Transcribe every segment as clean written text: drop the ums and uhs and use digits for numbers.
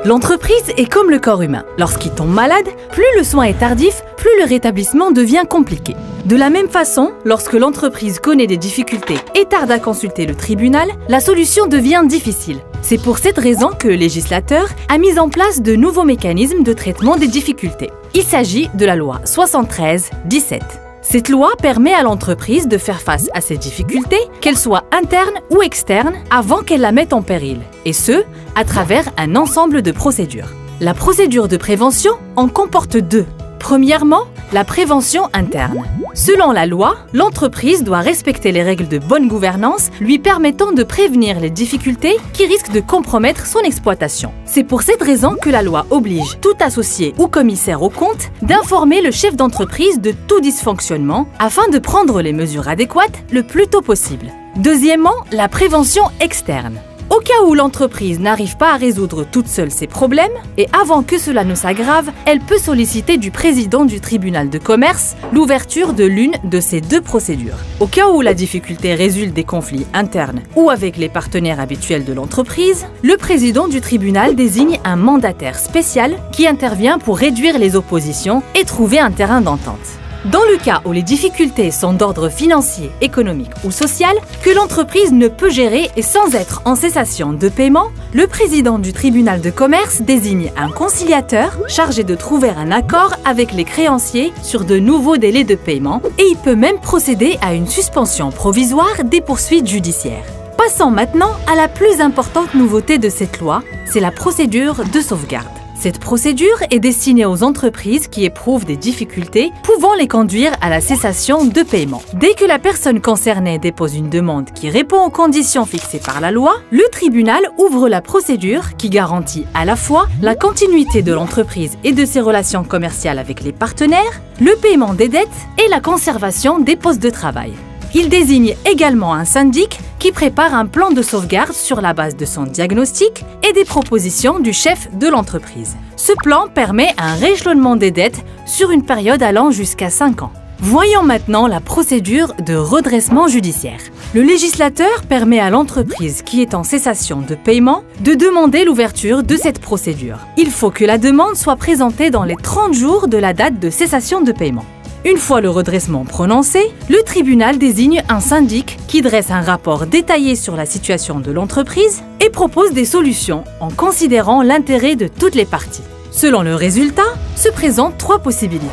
L'entreprise est comme le corps humain. Lorsqu'il tombe malade, plus le soin est tardif, plus le rétablissement devient compliqué. De la même façon, lorsque l'entreprise connaît des difficultés et tarde à consulter le tribunal, la solution devient difficile. C'est pour cette raison que le législateur a mis en place de nouveaux mécanismes de traitement des difficultés. Il s'agit de la loi 73/17. Cette loi permet à l'entreprise de faire face à ces difficultés, qu'elles soient internes ou externes, avant qu'elle la mette en péril, et ce, à travers un ensemble de procédures. La procédure de prévention en comporte deux. Premièrement, la prévention interne. Selon la loi, l'entreprise doit respecter les règles de bonne gouvernance lui permettant de prévenir les difficultés qui risquent de compromettre son exploitation. C'est pour cette raison que la loi oblige tout associé ou commissaire aux comptes d'informer le chef d'entreprise de tout dysfonctionnement afin de prendre les mesures adéquates le plus tôt possible. Deuxièmement, la prévention externe. Au cas où l'entreprise n'arrive pas à résoudre toute seule ses problèmes, et avant que cela ne s'aggrave, elle peut solliciter du président du tribunal de commerce l'ouverture de l'une de ces deux procédures. Au cas où la difficulté résulte des conflits internes ou avec les partenaires habituels de l'entreprise, le président du tribunal désigne un mandataire spécial qui intervient pour réduire les oppositions et trouver un terrain d'entente. Dans le cas où les difficultés sont d'ordre financier, économique ou social, que l'entreprise ne peut gérer et sans être en cessation de paiement, le président du tribunal de commerce désigne un conciliateur chargé de trouver un accord avec les créanciers sur de nouveaux délais de paiement et il peut même procéder à une suspension provisoire des poursuites judiciaires. Passons maintenant à la plus importante nouveauté de cette loi, c'est la procédure de sauvegarde. Cette procédure est destinée aux entreprises qui éprouvent des difficultés pouvant les conduire à la cessation de paiement. Dès que la personne concernée dépose une demande qui répond aux conditions fixées par la loi, le tribunal ouvre la procédure qui garantit à la fois la continuité de l'entreprise et de ses relations commerciales avec les partenaires, le paiement des dettes et la conservation des postes de travail. Il désigne également un syndic qui prépare un plan de sauvegarde sur la base de son diagnostic et des propositions du chef de l'entreprise. Ce plan permet un rééchelonnement des dettes sur une période allant jusqu'à 5 ans. Voyons maintenant la procédure de redressement judiciaire. Le législateur permet à l'entreprise qui est en cessation de paiement de demander l'ouverture de cette procédure. Il faut que la demande soit présentée dans les 30 jours de la date de cessation de paiement. Une fois le redressement prononcé, le tribunal désigne un syndic qui dresse un rapport détaillé sur la situation de l'entreprise et propose des solutions en considérant l'intérêt de toutes les parties. Selon le résultat, se présentent 3 possibilités.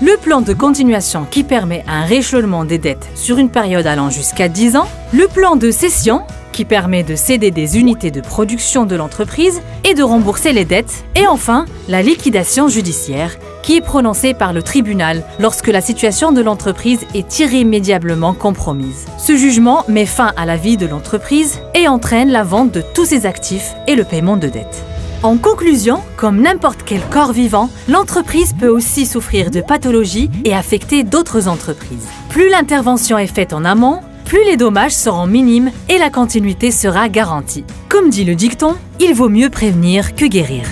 Le plan de continuation qui permet un rééchelonnement des dettes sur une période allant jusqu'à 10 ans, le plan de cession qui permet de céder des unités de production de l'entreprise et de rembourser les dettes, et enfin la liquidation judiciaire qui est prononcée par le tribunal lorsque la situation de l'entreprise est irrémédiablement compromise. Ce jugement met fin à la vie de l'entreprise et entraîne la vente de tous ses actifs et le paiement de dettes. En conclusion, comme n'importe quel corps vivant, l'entreprise peut aussi souffrir de pathologies et affecter d'autres entreprises. Plus l'intervention est faite en amont, plus les dommages seront minimes et la continuité sera garantie. Comme dit le dicton, il vaut mieux prévenir que guérir.